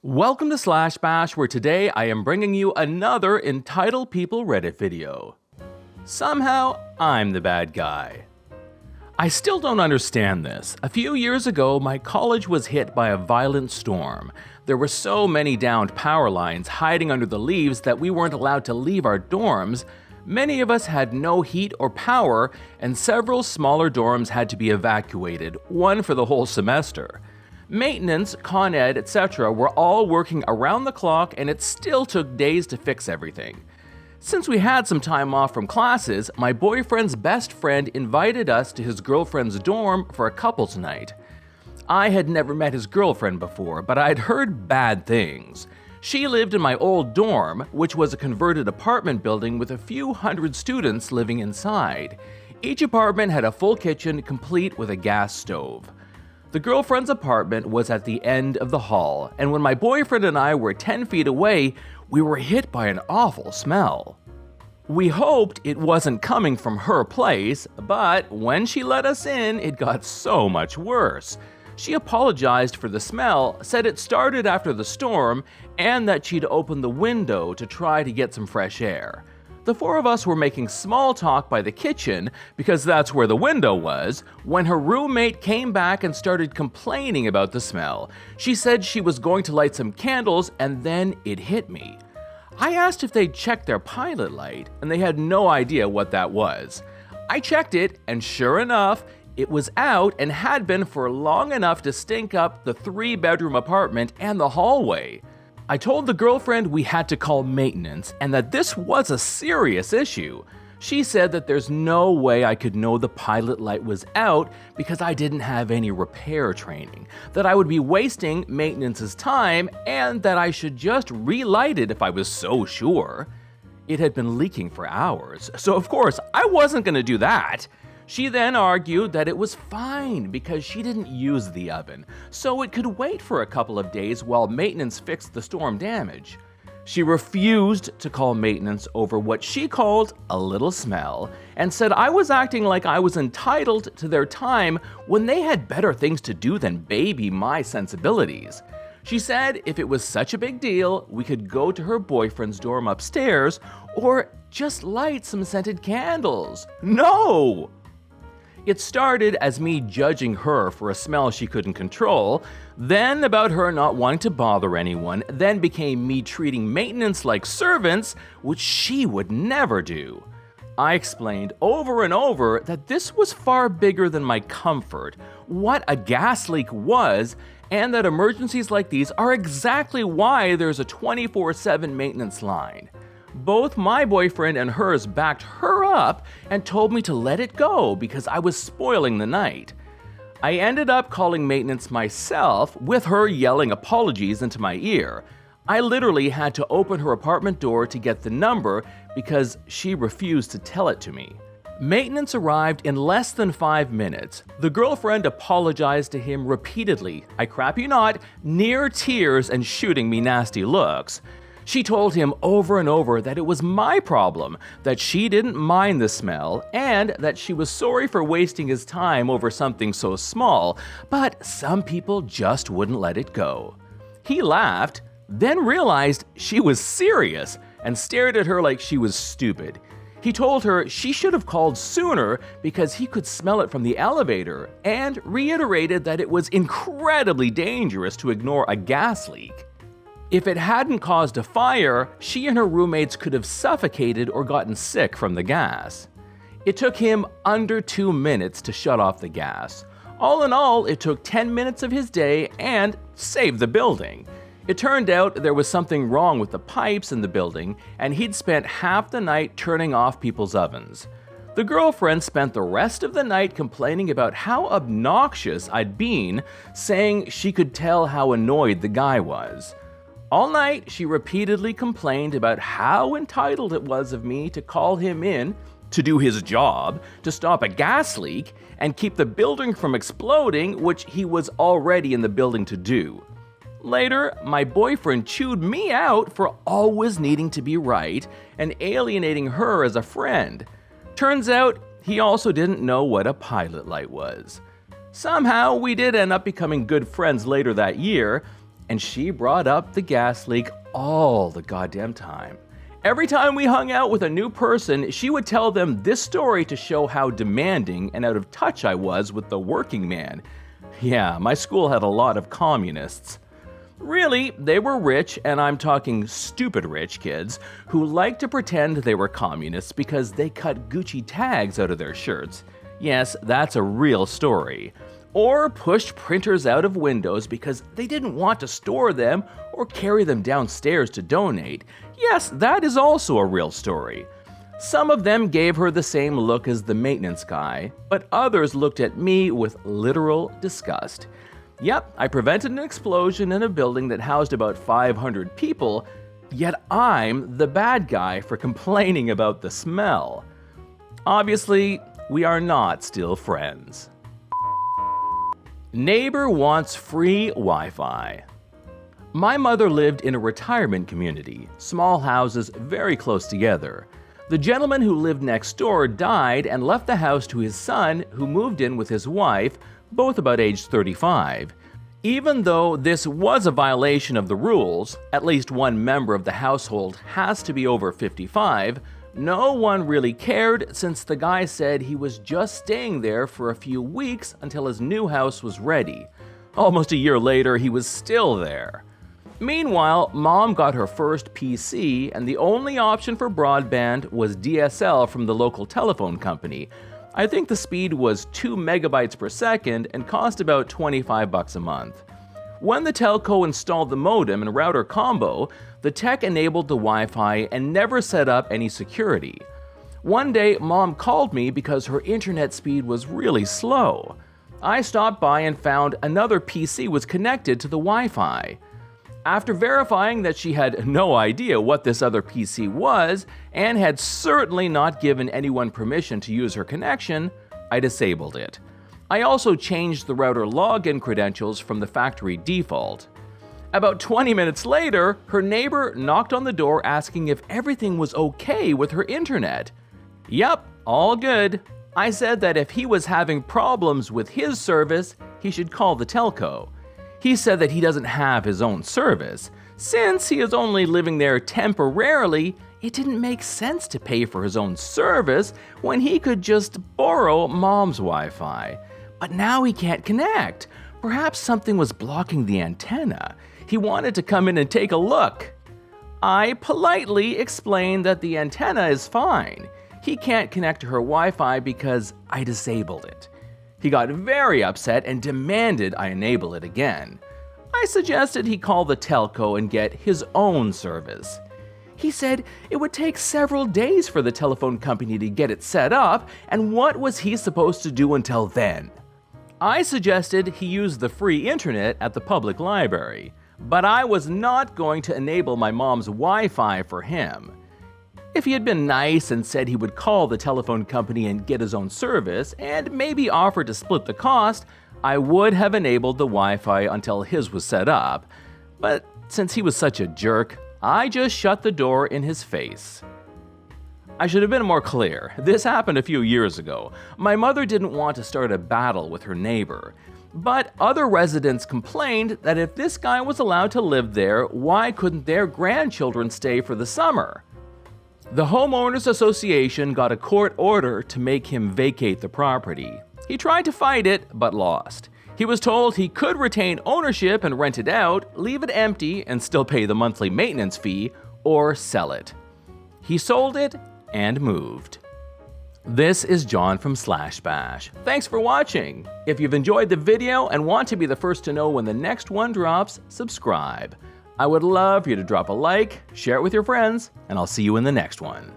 Welcome to Slash Bash, where today I am bringing you another Entitled People Reddit video. Somehow, I'm the bad guy. I still don't understand this. A few years ago, my college was hit by a violent storm. There were so many downed power lines hiding under the leaves that we weren't allowed to leave our dorms. Many of us had no heat or power, and several smaller dorms had to be evacuated, one for the whole semester. Maintenance, Con Ed, etc. were all working around the clock, and it still took days to fix everything. Since we had some time off from classes, my boyfriend's best friend invited us to his girlfriend's dorm for a couples night. I had never met his girlfriend before, but I'd heard bad things. She lived in my old dorm, which was a converted apartment building with a few hundred students living inside. Each apartment had a full kitchen complete with a gas stove. The girlfriend's apartment was at the end of the hall, and when my boyfriend and I were 10 feet away, we were hit by an awful smell. We hoped it wasn't coming from her place, but when she let us in, it got so much worse. She apologized for the smell, said it started after the storm, and that she'd opened the window to try to get some fresh air. The four of us were making small talk by the kitchen, because that's where the window was, when her roommate came back and started complaining about the smell. She said she was going to light some candles, and then it hit me. I asked if they'd checked their pilot light, and they had no idea what that was. I checked it, and sure enough, it was out and had been for long enough to stink up the 3-bedroom apartment and the hallway. I told the girlfriend we had to call maintenance and that this was a serious issue. She said that there's no way I could know the pilot light was out because I didn't have any repair training, that I would be wasting maintenance's time, and that I should just relight it if I was so sure. It had been leaking for hours, so of course I wasn't going to do that. She then argued that it was fine because she didn't use the oven, so it could wait for a couple of days while maintenance fixed the storm damage. She refused to call maintenance over what she called a little smell, and said I was acting like I was entitled to their time when they had better things to do than baby my sensibilities. She said if it was such a big deal, we could go to her boyfriend's dorm upstairs or just light some scented candles. No! It started as me judging her for a smell she couldn't control, then about her not wanting to bother anyone, then became me treating maintenance like servants, which she would never do. I explained over and over that this was far bigger than my comfort, what a gas leak was, and that emergencies like these are exactly why there's a 24/7 maintenance line. Both my boyfriend and hers backed her up and told me to let it go because I was spoiling the night. I ended up calling maintenance myself, with her yelling apologies into my ear. I literally had to open her apartment door to get the number because she refused to tell it to me. Maintenance arrived in less than 5 minutes. The girlfriend apologized to him repeatedly, I crap you not, near tears and shooting me nasty looks. She told him over and over that it was my problem, that she didn't mind the smell, and that she was sorry for wasting his time over something so small, but some people just wouldn't let it go. He laughed, then realized she was serious, and stared at her like she was stupid. He told her she should have called sooner because he could smell it from the elevator, and reiterated that it was incredibly dangerous to ignore a gas leak. If it hadn't caused a fire, she and her roommates could have suffocated or gotten sick from the gas. It took him under 2 minutes to shut off the gas. All in all, it took 10 minutes of his day and saved the building. It turned out there was something wrong with the pipes in the building, and he'd spent half the night turning off people's ovens. The girlfriend spent the rest of the night complaining about how obnoxious I'd been, saying she could tell how annoyed the guy was. All night, she repeatedly complained about how entitled it was of me to call him in, to do his job, to stop a gas leak, and keep the building from exploding, which he was already in the building to do. Later, my boyfriend chewed me out for always needing to be right and alienating her as a friend. Turns out, he also didn't know what a pilot light was. Somehow, we did end up becoming good friends later that year, and she brought up the gas leak all the goddamn time. Every time we hung out with a new person, she would tell them this story to show how demanding and out of touch I was with the working man. Yeah, my school had a lot of communists. Really, they were rich, and I'm talking stupid rich kids, who liked to pretend they were communists because they cut Gucci tags out of their shirts. Yes, that's a real story. Or pushed printers out of windows because they didn't want to store them or carry them downstairs to donate. Yes, that is also a real story. Some of them gave her the same look as the maintenance guy, but others looked at me with literal disgust. Yep, I prevented an explosion in a building that housed about 500 people, yet I'm the bad guy for complaining about the smell. Obviously, we are not still friends. Neighbor wants free Wi-Fi. My mother lived in a retirement community, small houses very close together. The gentleman who lived next door died and left the house to his son, who moved in with his wife, both about age 35. Even though this was a violation of the rules, at least one member of the household has to be over 55, no one really cared since the guy said he was just staying there for a few weeks until his new house was ready. Almost a year later, he was still there. Meanwhile, Mom got her first PC, and the only option for broadband was DSL from the local telephone company. I think the speed was 2 megabytes per second and cost about $25 a month. When the telco installed the modem and router combo, the tech enabled the Wi-Fi and never set up any security. One day, Mom called me because her internet speed was really slow. I stopped by and found another PC was connected to the Wi-Fi. After verifying that she had no idea what this other PC was and had certainly not given anyone permission to use her connection, I disabled it. I also changed the router login credentials from the factory default. About 20 minutes later, her neighbor knocked on the door asking if everything was okay with her internet. Yup, all good. I said that if he was having problems with his service, he should call the telco. He said that he doesn't have his own service. Since he is only living there temporarily, it didn't make sense to pay for his own service when he could just borrow Mom's Wi-Fi. But now he can't connect. Perhaps something was blocking the antenna. He wanted to come in and take a look. I politely explained that the antenna is fine. He can't connect to her Wi-Fi because I disabled it. He got very upset and demanded I enable it again. I suggested he call the telco and get his own service. He said it would take several days for the telephone company to get it set up, and what was he supposed to do until then? I suggested he use the free internet at the public library, but I was not going to enable my mom's Wi-Fi for him. If he had been nice and said he would call the telephone company and get his own service, and maybe offer to split the cost, I would have enabled the Wi-Fi until his was set up. But since he was such a jerk, I just shut the door in his face. I should have been more clear. This happened a few years ago. My mother didn't want to start a battle with her neighbor. But other residents complained that if this guy was allowed to live there, why couldn't their grandchildren stay for the summer? The Homeowners Association got a court order to make him vacate the property. He tried to fight it, but lost. He was told he could retain ownership and rent it out, leave it empty and still pay the monthly maintenance fee, or sell it. He sold it and moved. This is John from Bash. Thanks for watching. If you've enjoyed the video and want to be the first to know when the next one drops, subscribe. I would love for you to drop a like, share it with your friends, and I'll see you in the next one.